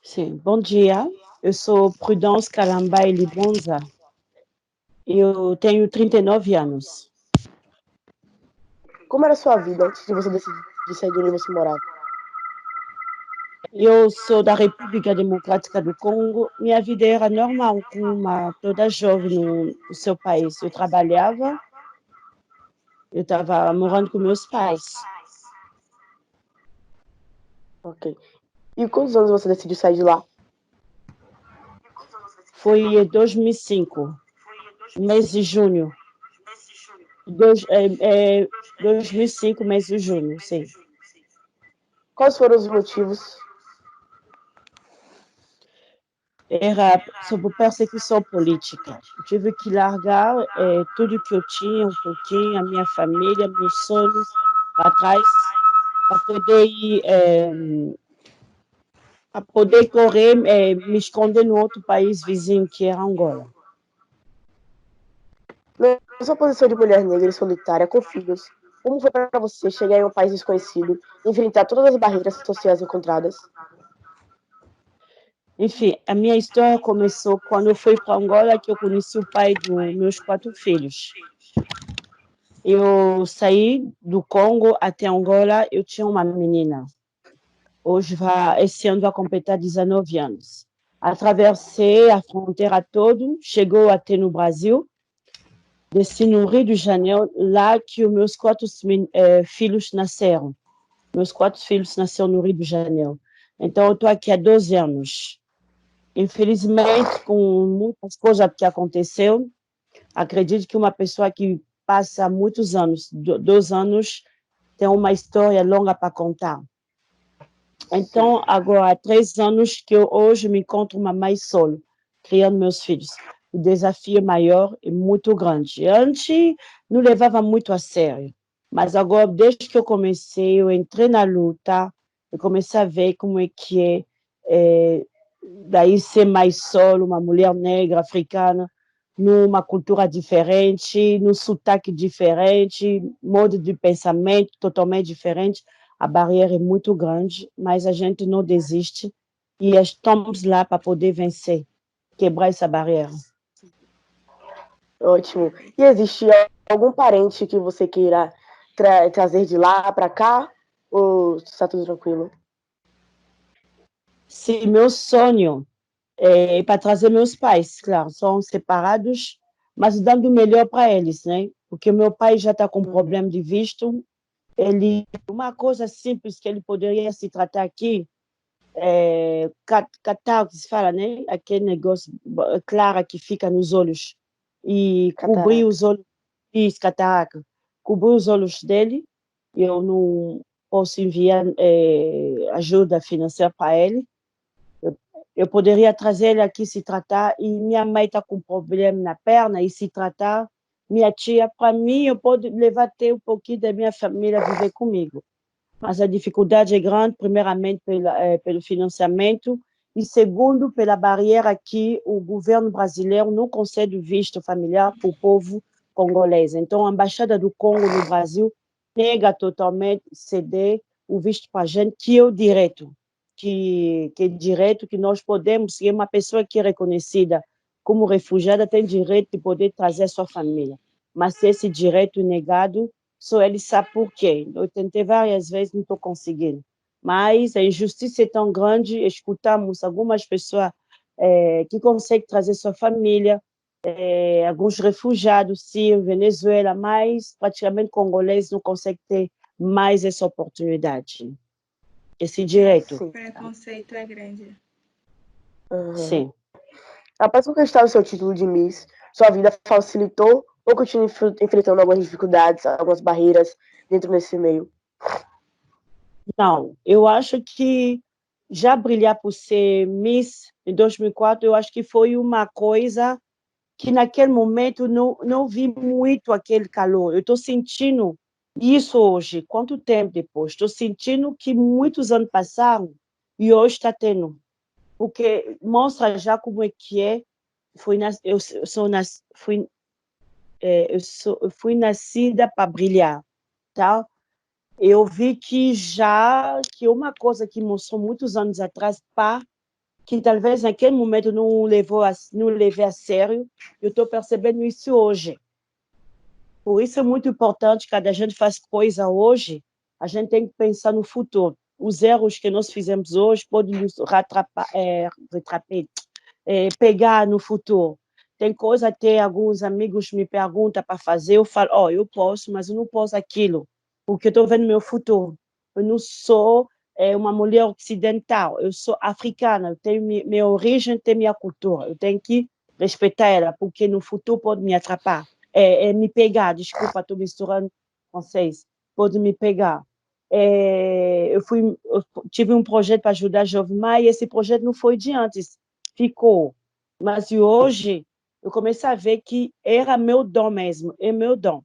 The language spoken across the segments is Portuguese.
Sim, bom dia. Eu sou Prudence Calambai Libonza. Eu tenho 39 anos. Como era a sua vida antes de você decidir de sair de onde você morava? Eu sou da República Democrática do Congo. Minha vida era normal, como toda jovem no seu país. Eu trabalhava, eu estava morando com meus pais. Ok. E quantos anos você decidiu sair de lá? Foi em 2005, mês de junho. 2005, mês de junho, sim. Quais foram os motivos? Era sobre perseguição política. Eu tive que largar tudo que eu tinha, um pouquinho, a minha família, meus sonhos para trás, para poder ir, para poder correr, me esconder no outro país vizinho, que era Angola. Na sua posição de mulher negra e solitária, com filhos, como foi para você chegar em um país desconhecido e enfrentar todas as barreiras sociais encontradas? Enfim, a minha história começou quando eu fui para Angola, que eu conheci o pai dos meus 4 filhos. Eu saí do Congo até Angola, eu tinha uma menina. Esse ano vai completar 19 anos. Atravessei a fronteira toda, chegou até no Brasil, desci no Rio de Janeiro, lá que os meus 4 filhos nasceram. Meus 4 filhos nasceram no Rio de Janeiro. Então, eu estou aqui há 12 anos. Infelizmente, com muitas coisas que aconteceram, acredito que uma pessoa que passa muitos anos, 2 anos, tem uma história longa para contar. Então, agora há 3 anos que eu hoje me encontro uma mãe solo, criando meus filhos. O desafio maior é muito grande. Antes, não levava muito a sério. Mas agora, desde que eu comecei, eu entrei na luta, eu comecei a ver como é daí ser mais solo, uma mulher negra, africana, numa cultura diferente, num sotaque diferente, modo de pensamento totalmente diferente. A barreira é muito grande, mas a gente não desiste e estamos lá para poder vencer, quebrar essa barreira. Ótimo. E existe algum parente que você queira trazer de lá para cá? Ou está tudo tranquilo? Se meu sonho é para trazer meus pais, claro, são separados, mas dando o melhor para eles, né? Porque meu pai já está com Uhum. problema de visto. Uma coisa simples que ele poderia se tratar aqui, catarro que se fala, né? Aquele negócio clara que fica nos olhos e cobrir Catarata. os olhos, isso, catarata, cobrir os olhos dele. Eu não posso enviar ajuda financeira para ele. Eu poderia trazer ele aqui se tratar e minha mãe está com problema na perna e se tratar. Minha tia, para mim, eu posso levar até um pouquinho da minha família a viver comigo. Mas a dificuldade é grande, primeiramente pelo financiamento e segundo pela barreira que o governo brasileiro não concede visto familiar para o povo congolês. Então, a Embaixada do Congo no Brasil nega totalmente ceder o visto para a gente, que é o direito, que é direito que nós podemos, se é uma pessoa que é reconhecida como refugiada, tem direito de poder trazer a sua família. Mas se esse direito é negado, só ele sabe por quê. Eu tentei várias vezes, não estou conseguindo. Mas a injustiça é tão grande, escutamos algumas pessoas que conseguem trazer sua família, alguns refugiados, sim, Venezuela, mas praticamente congolês não conseguem ter mais essa oportunidade, esse direito. Sim. Preconceito é grande. Uhum. Sim. Após conquistar o seu título de Miss, sua vida facilitou ou continua enfrentando algumas dificuldades, algumas barreiras dentro desse meio? Não, eu acho que já brilhar por ser Miss em 2004, eu acho que foi uma coisa que naquele momento não vi muito aquele calor. Eu estou sentindo isso hoje, quanto tempo depois? Estou sentindo que muitos anos passaram e hoje está tendo, porque mostra já como é que é. Eu fui nascida para brilhar, tá? Eu vi que uma coisa que mostrou muitos anos atrás, pá, que talvez naquele momento não levei a sério, eu estou percebendo isso hoje. Por isso é muito importante, quando a gente faz coisa hoje, a gente tem que pensar no futuro. Os erros que nós fizemos hoje podem nos pegar no futuro. Tem coisa até alguns amigos me perguntam para fazer, eu falo, eu posso, mas eu não posso aquilo, porque eu estou vendo meu futuro. Eu não sou uma mulher ocidental, eu sou africana, eu tenho minha origem, tenho minha cultura, eu tenho que respeitar ela, porque no futuro pode me atrapalhar, me pegar, desculpa, estou misturando francês, pode me pegar. Eu tive um projeto para ajudar a Jovemar e esse projeto não foi de antes, ficou. Mas hoje eu comecei a ver que era meu dom mesmo, é meu dom,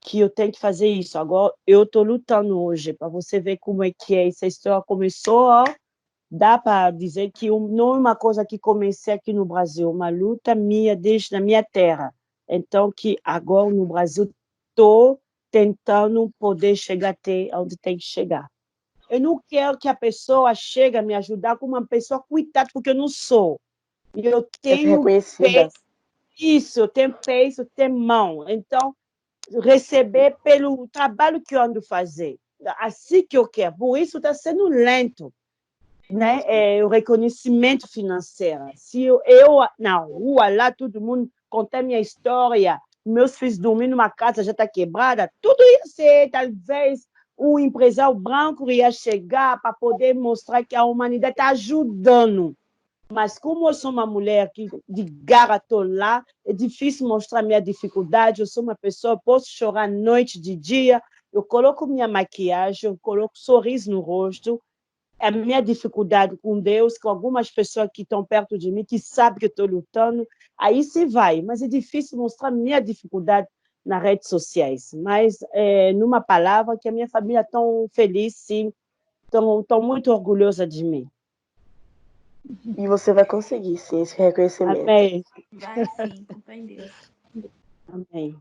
que eu tenho que fazer isso. Agora eu estou lutando hoje, para você ver como é que é. Essa história começou, dá para dizer que não é uma coisa que comecei aqui no Brasil, uma luta minha desde a minha terra. Então, que agora no Brasil estou tentando poder chegar até onde tem que chegar. Eu não quero que a pessoa chegue a me ajudar como uma pessoa coitada, porque eu não sou. Eu Quer ser tenho reconhecida. peito, isso, eu tenho peito, eu tenho mão. Então, receber pelo trabalho que eu ando fazer. Assim que eu quero. Por isso está sendo lento, né? O reconhecimento financeiro. Se eu na rua, lá, todo mundo contar minha história, meus filhos dormindo numa casa já está quebrada, tudo ia ser, talvez, um empresário branco ia chegar para poder mostrar que a humanidade está ajudando. Mas como eu sou uma mulher que de garra estou lá, é difícil mostrar minha dificuldade. Eu sou uma pessoa, posso chorar noite de dia, eu coloco minha maquiagem, eu coloco sorriso no rosto. A minha dificuldade com Deus, com algumas pessoas que estão perto de mim, que sabem que eu estou lutando, aí se vai. Mas é difícil mostrar minha dificuldade nas redes sociais. Mas, numa palavra, que a minha família é tão feliz, sim, tão muito orgulhosa de mim. E você vai conseguir, sim, esse reconhecimento. Amém. Vai sim, com fé em Deus. Amém.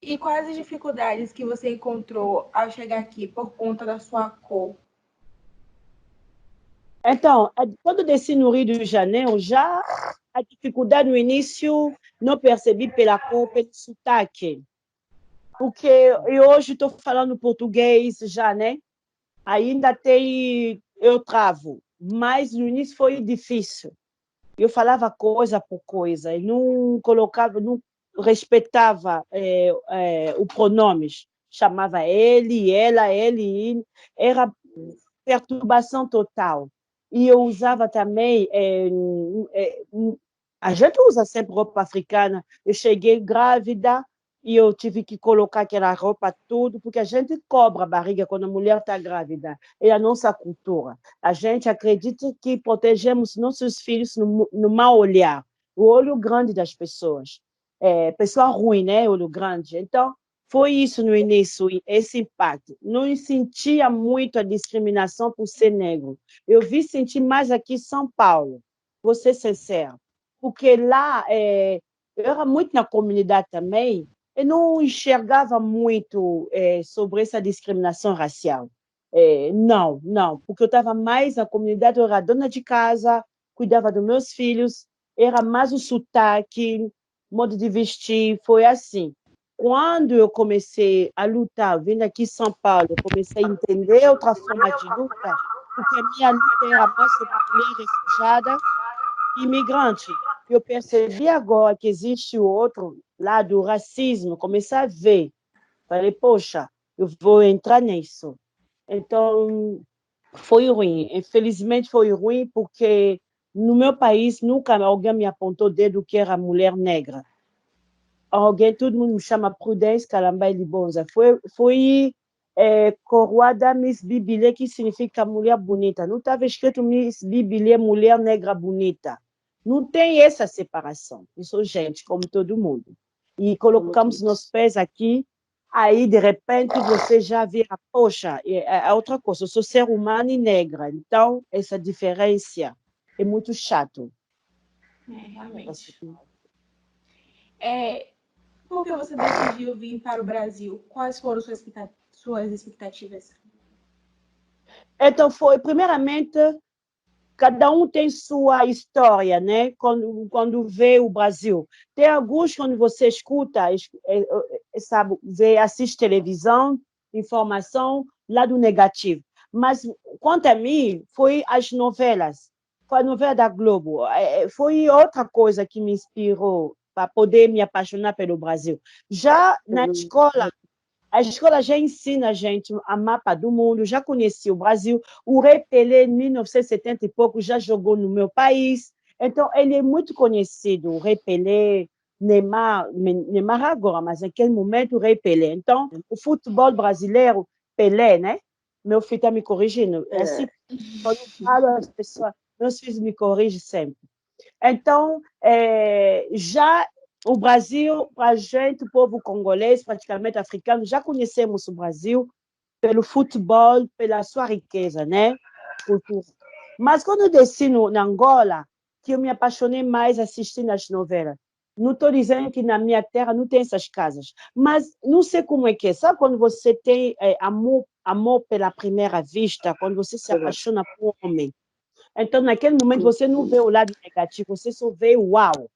E quais as dificuldades que você encontrou ao chegar aqui por conta da sua cor? Então, quando desci no Rio de Janeiro, já a dificuldade no início não percebi pela cor, pelo sotaque. Porque eu hoje estou falando português já, né? Ainda eu travo, mas no início foi difícil. Eu falava coisa por coisa, e não colocava, não respeitava o pronomes. Chamava ele, ela, ele, era perturbação total. E eu usava também, a gente usa sempre roupa africana. Eu cheguei grávida e eu tive que colocar aquela roupa tudo, porque a gente cobra a barriga quando a mulher está grávida. É a nossa cultura. A gente acredita que protegemos nossos filhos no mau olhar, o olho grande das pessoas. Pessoa ruim, né? Olho grande. Então, foi isso no início, esse impacto. Não sentia muito a discriminação por ser negro. Eu vi sentir mais aqui em São Paulo, vou ser sincera. Porque lá, eu era muito na comunidade também, eu não enxergava muito sobre essa discriminação racial. Não, porque eu estava mais na comunidade, eu era dona de casa, cuidava dos meus filhos, era mais o sotaque, modo de vestir, foi assim. Quando eu comecei a lutar, vindo aqui em São Paulo, eu comecei a entender outra forma de luta, porque a minha luta era mais sobre mulher refugiada e imigrante. Eu percebi agora que existe o outro lado do racismo, comecei a ver. Falei, poxa, eu vou entrar nisso. Então, foi ruim. Infelizmente, foi ruim porque no meu país nunca alguém me apontou o dedo que era mulher negra. Alguém, todo mundo me chama Prudence Calambai Libonza. Foi coroada Miss Bibilé, que significa mulher bonita. Não estava escrito Miss Bibilé, mulher negra bonita. Não tem essa separação. Eu sou gente, como todo mundo. E colocamos nos pés aqui, aí, de repente, você já vira, poxa, é outra coisa. Eu sou ser humano e negra. Então, essa diferença é muito chato. Realmente. Por que você decidiu vir para o Brasil? Quais foram suas expectativas? Então, foi, primeiramente, cada um tem sua história, né? Quando vê o Brasil. Tem alguns, quando você escuta, sabe, vê, assiste televisão, informação, lado negativo. Mas, quanto a mim, foi as novelas. Foi a novela da Globo. Foi outra coisa que me inspirou para poder me apaixonar pelo Brasil. Já na escola, a escola já ensina a gente a mapa do mundo, já conheci o Brasil. O Rei Pelé, em 1970 e pouco, já jogou no meu país. Então, ele é muito conhecido, o Rei Pelé, Neymar agora, mas naquele momento, o Rei Pelé. Então, o futebol brasileiro, Pelé, né? Meu filho está me corrigindo. É assim, quando eu falo, as pessoas, meus filhos me corrigem sempre. Então, já o Brasil, para a gente, o povo congolês, praticamente africano, já conhecemos o Brasil pelo futebol, pela sua riqueza, né? Cultura. Mas quando eu desci na Angola, que eu me apaixonei mais assistindo as novelas. Não estou dizendo que na minha terra não tem essas casas, mas não sei como é que é. Sabe quando você tem amor pela primeira vista, quando você se apaixona por um homem? Então, naquele momento, você não vê o lado negativo, você só vê o uau.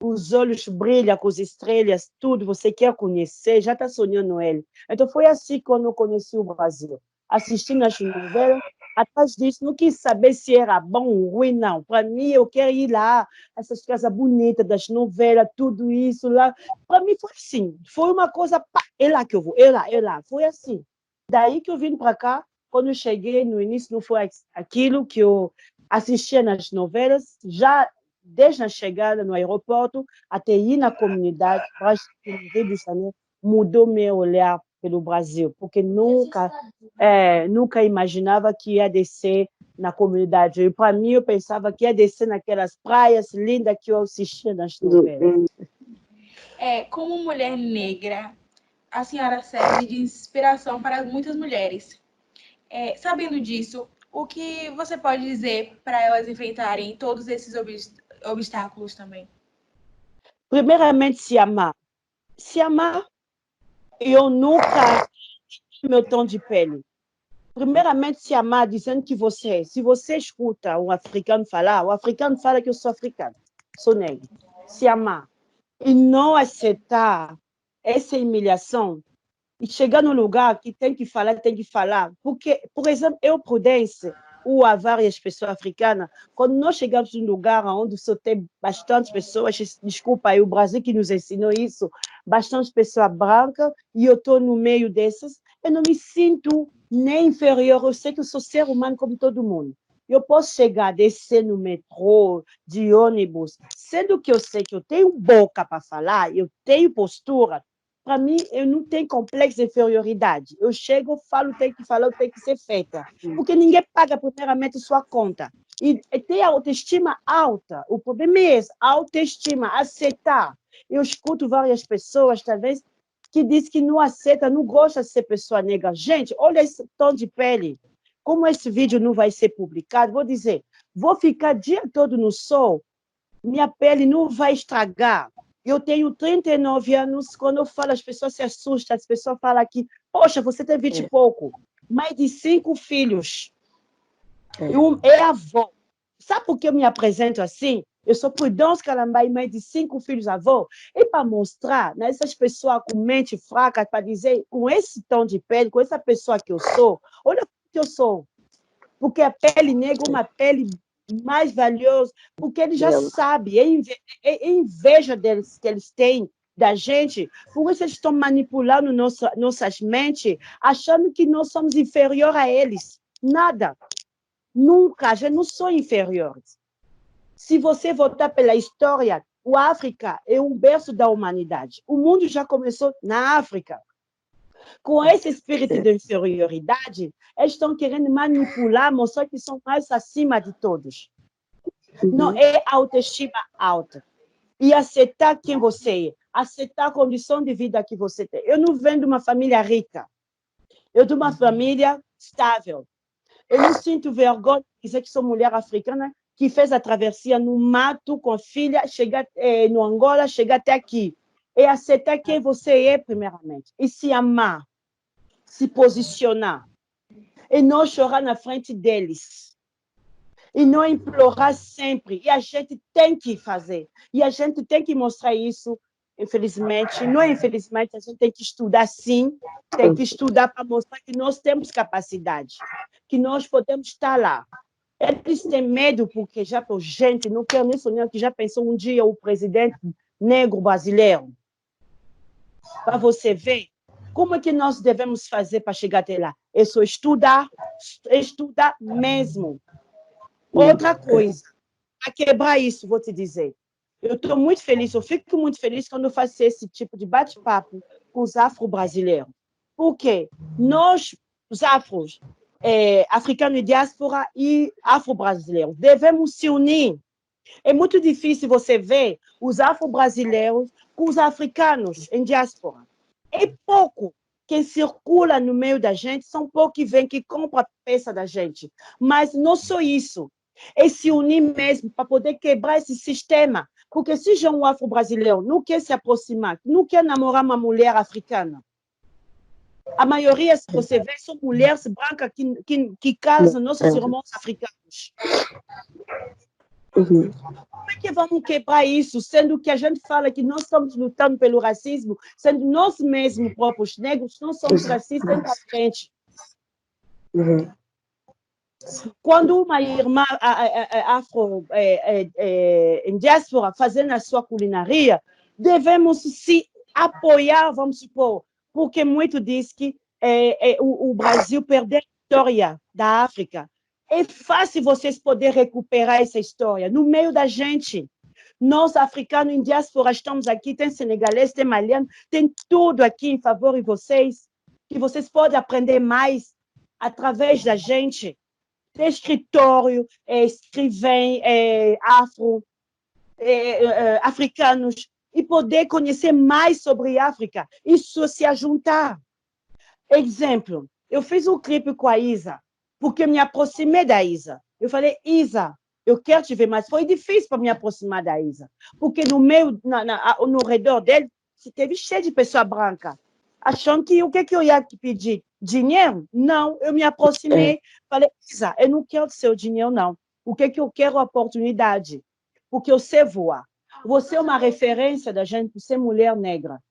Os olhos brilham com as estrelas, tudo, você quer conhecer, já está sonhando ele. Então, foi assim quando eu conheci o Brasil. Assistindo as novelas, atrás disso, não quis saber se era bom ou ruim, não. Para mim, eu quero ir lá, essas casas bonitas das novelas, tudo isso lá. Para mim, foi assim. Foi uma coisa, pá, é lá que eu vou, é lá. Foi assim. Daí que eu vim para cá, quando eu cheguei no início, não foi aquilo que eu assistia nas novelas, já desde a chegada no aeroporto até ir na comunidade, acho que no Rio de Janeiro mudou meu olhar pelo Brasil, porque nunca imaginava que ia descer na comunidade. E para mim, eu pensava que ia descer naquelas praias lindas que eu assistia nas novelas. Como mulher negra, a senhora serve de inspiração para muitas mulheres. Sabendo disso, o que você pode dizer para elas enfrentarem todos esses obstáculos também? Primeiramente, se amar. Se amar, eu nunca meu tom de pele. Primeiramente, se amar dizendo que se você escuta um africano falar, o africano fala que eu sou africano, sou negro. Se amar. E não aceitar essa humilhação e chegar no lugar que tem que falar, tem que falar. Porque, por exemplo, eu, Prudência, ou há várias pessoas africanas, quando nós chegamos num lugar onde só tem bastante pessoas, desculpa aí, o Brasil que nos ensinou isso, bastante pessoas brancas, e eu estou no meio dessas, eu não me sinto nem inferior, eu sei que eu sou ser humano como todo mundo. Eu posso chegar, descer no metrô, de ônibus, sendo que eu sei que eu tenho boca para falar, eu tenho postura. Para mim, eu não tenho complexo de inferioridade. Eu chego, falo, tem que falar, tem que ser feita. Porque ninguém paga primeiramente sua conta. E ter a autoestima alta. O problema é esse, a autoestima, aceitar. Eu escuto várias pessoas, talvez, que dizem que não aceita, não gosta de ser pessoa negra. Gente, olha esse tom de pele. Como esse vídeo não vai ser publicado, vou dizer, vou ficar o dia todo no sol, minha pele não vai estragar. Eu tenho 39 anos, quando eu falo, as pessoas se assustam, as pessoas falam que, poxa, você tem 20 e pouco, mais de 5 filhos, é avó. Sabe por que eu me apresento assim? Eu sou Prudence Calambai, mãe de 5 filhos avó. É para mostrar, né, essas pessoas com mente fraca, para dizer, com esse tom de pele, com essa pessoa que eu sou, olha o que eu sou. Porque a pele negra é uma pele mais valiosa, porque eles já sabem, inveja deles que eles têm da gente, por isso eles estão manipulando nossas mentes, achando que nós somos inferiores a eles. Nada. Nunca, a gente não sou inferiores. Se você voltar pela história, a África é um berço da humanidade. O mundo já começou na África. Com esse espírito de inferioridade, eles estão querendo manipular, mostrar que são mais acima de todos. Não é autoestima alta. E aceitar quem você é, aceitar a condição de vida que você tem. Eu não venho de uma família rica, eu de uma família estável. Eu não sinto vergonha de dizer que sou mulher africana que fez a travessia no mato com a filha, chegar no Angola, chegar até aqui. É aceitar quem você é, primeiramente, e se amar, se posicionar, e não chorar na frente deles. e não implorar sempre. E a gente tem que fazer. E a gente tem que mostrar isso, infelizmente. Não é infelizmente, a gente tem que estudar sim, tem que estudar para mostrar que nós temos capacidade, que nós podemos estar lá. Eles têm medo porque já, gente, não quero nem sonhar que já pensou um dia o presidente negro brasileiro. Para você ver como é que nós devemos fazer para chegar até lá. É só estudar mesmo. Outra coisa, para quebrar isso, vou te dizer. Eu estou muito feliz, eu fico muito feliz quando eu faço esse tipo de bate-papo com os afro-brasileiros. Por quê? Nós, os afros, africanos em diáspora e afro-brasileiros, devemos se unir. É muito difícil você ver os afro-brasileiros com os africanos em diáspora. É pouco quem circula no meio da gente, são poucos que vêm, que compram a peça da gente. Mas não só isso, é se unir mesmo para poder quebrar esse sistema. Porque se já um afro-brasileiro não quer se aproximar, não quer namorar uma mulher africana, a maioria, se você vê, são mulheres brancas que casam nossos irmãos africanos. Uhum. Como é que vamos quebrar isso, sendo que a gente fala que nós estamos lutando pelo racismo, sendo nós mesmos próprios negros, não somos racistas entre a gente? Uhum. Quando uma irmã afro em diáspora fazendo a sua culinaria, devemos se apoiar, vamos supor, porque muito diz que o Brasil perdeu a história da África. É fácil vocês poderem recuperar essa história no meio da gente. Nós, africanos em diáspora, estamos aqui, tem senegalês, tem maliano, tem tudo aqui em favor de vocês, que vocês podem aprender mais através da gente. Tem escritório, escrivém afro, africanos, e poder conhecer mais sobre a África. Isso se ajuntar. Exemplo, eu fiz um clipe com a Isa, porque me aproximei da Isa. Eu falei, Isa, eu quero te ver, mas foi difícil para me aproximar da Isa, porque no meio, no redor dele, teve cheio de pessoa branca, achando que o que eu ia te pedir? Dinheiro? Não, eu me aproximei, falei, Isa, eu não quero seu dinheiro, não. O que eu quero é oportunidade, porque eu sei voar. Você é uma referência da gente por ser mulher negra.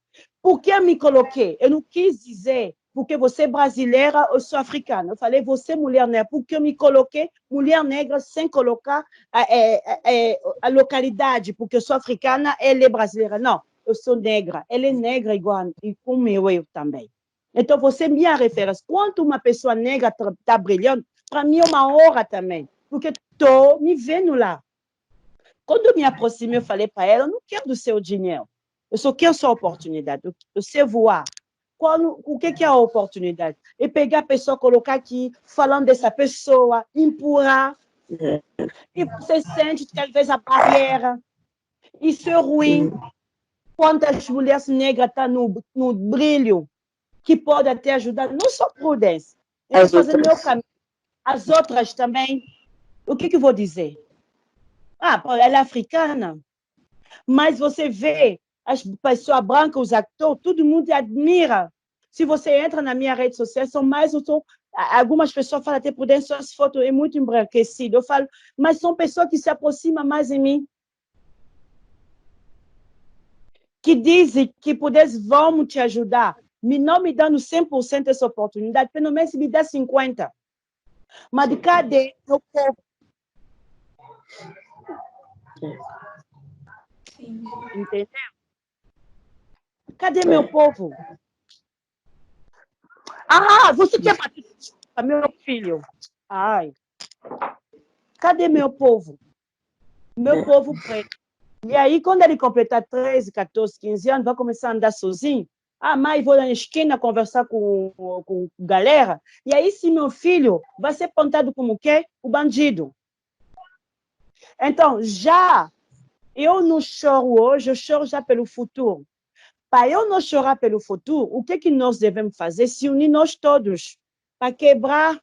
Por que eu me coloquei? Eu não quis dizer porque você é brasileira, eu sou africana. Eu falei, você é mulher negra. Porque eu me coloquei mulher negra sem colocar a localidade, porque eu sou africana, ela é brasileira. Não, eu sou negra. Ela é negra igual, e como eu também. Então, você é minha referência. Quando uma pessoa negra está brilhando, para mim é uma honra também, porque estou me vendo lá. Quando eu me aproximei, eu falei para ela, eu não quero do seu dinheiro. Eu só quero sua oportunidade. Eu sei voar. O que é a oportunidade? É pegar a pessoa, colocar aqui, falando dessa pessoa, empurrar. E você sente talvez a barreira. Isso é ruim. Quantas mulheres negras estão no brilho, que pode até ajudar, não só Prudence. Eu estou fazendo meu caminho. As outras também. O que eu vou dizer? Ela é africana. Mas você vê as pessoas brancas, os atores, todo mundo admira. Se você entra na minha rede social, são mais algumas pessoas falam até por dentro, suas fotos é muito embranquecido. Eu falo, mas são pessoas que se aproximam mais de mim, que dizem que poderes vão te ajudar, não me dando 100% essa oportunidade, pelo menos me dá 50%. Mas de cadê o povo? Entendeu? Cadê meu povo? Você quer bater meu filho? Ai. Cadê meu povo? Meu povo preto. E aí, quando ele completar 13, 14, 15 anos, vai começar a andar sozinho. Mãe, vou na esquina conversar com galera. E aí, se meu filho vai ser apontado como o quê? O bandido. Então, eu não choro hoje, eu choro já pelo futuro. Para eu não chorar pelo futuro, o que nós devemos fazer? Se unir nós todos, para quebrar,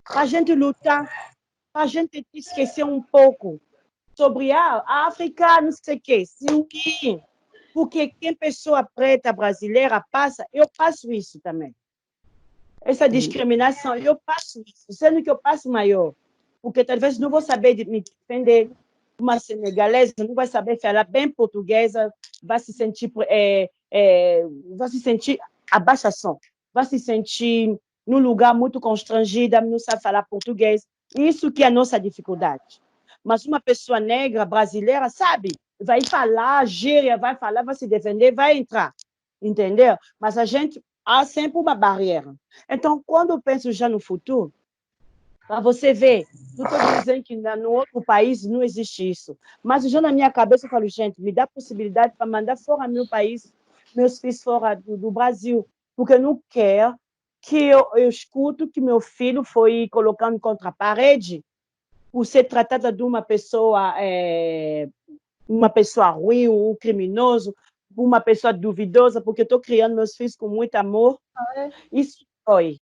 para a gente lutar, para a gente esquecer um pouco sobre a África, não sei o quê, se unir. Porque quem pessoa preta brasileira passa, eu passo isso também. Essa discriminação, eu passo isso, sendo que eu passo maior. porque talvez não vou saber me defender. Uma senegalesa não vai saber falar bem portuguesa, vai se sentir, vai se sentir abaixação, vai se sentir num lugar muito constrangida, não sabe falar português. Isso que é a nossa dificuldade. Mas uma pessoa negra, brasileira, sabe? Vai falar, gíria, vai falar, vai se defender, vai entrar. Entendeu? Mas a gente há sempre uma barreira. Então, quando eu penso já no futuro, para você ver, não estou dizendo que no outro país não existe isso, mas já na minha cabeça eu falo, gente, me dá possibilidade para mandar fora meu país, meus filhos fora do Brasil, porque eu não quero que eu escuto que meu filho foi colocado contra a parede por ser tratada de uma pessoa ruim, um criminoso, uma pessoa duvidosa, porque estou criando meus filhos com muito amor. Isso dói.